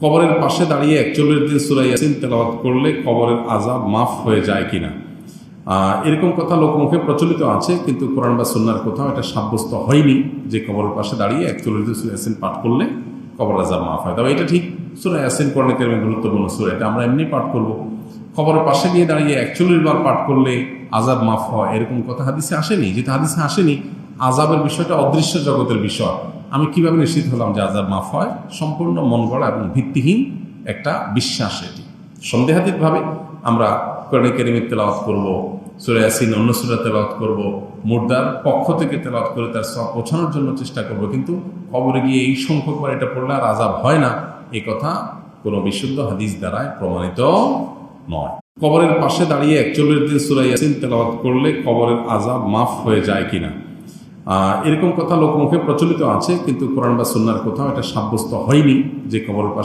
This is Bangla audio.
কবরের পাশে দাঁড়িয়ে 41 দিন সূরা ইয়াসিন তেলাওয়াত করলে কবরের আযাব মাফ হয়ে যায় কিনা, এরকম কথা লোকমুখে প্রচলিত আছে, কিন্তু কোরআন বা সুন্নাহর কোথাও এটা সাব্যস্ত হয়নি যে কবরের পাশে দাঁড়িয়ে 41 দিন সূরা ইয়াসিন পাঠ করলে কবর আযাব মাফ হয়। তবে এটা ঠিক, সূরা ইয়াসিন কোরআনে কারিমে গুরুত্বপূর্ণ সূরা, এটা আমরা এমনি পাঠ করব। কবরের পাশে গিয়ে দাঁড়িয়ে 41 বার পাঠ করলে আযাব মাফ হয় এরকম কথা হাদিসে আসেনি। যেটা হাদিসে আসেনি, আযাবের বিষয়টা অদৃশ্য জগতের বিষয়। আমি কিভাবে নিশ্চিত হলাম যে আযাব মাফ হয়? সম্পূর্ণ মন গড়া এবং ভিত্তিহীন একটা বিশ্বাস। এটি সন্দেহাতীতভাবে আমরা কোরআনে কারিমে তেলাওয়াত করব, সূরা ইয়াসিন অন্য সূরা তেলাওয়াত করব, মুর্দার পক্ষ থেকে তেলাওয়াত করে তার সওয়াব পৌঁছানোর জন্য চেষ্টা করব, কিন্তু কবরে গিয়ে এই সংখ্যকবার এটা পড়লে আর আযাব হয় না, এই কথা কোনো বিশুদ্ধ হাদিস দ্বারায় প্রমাণিত নয়। কবরের পাশে দাঁড়িয়ে 41 দিন সূরা ইয়াসিন তেলাওয়াত করলে কবরের আযাব মাফ হয়ে যায় কিনা, এরকম কথা লোকমুখে প্রচলিত আছে, কিন্তু কোরআন বা সুন্নাহর কোথাও এটা সাব্যস্ত হয়নি যে কবরের পাশে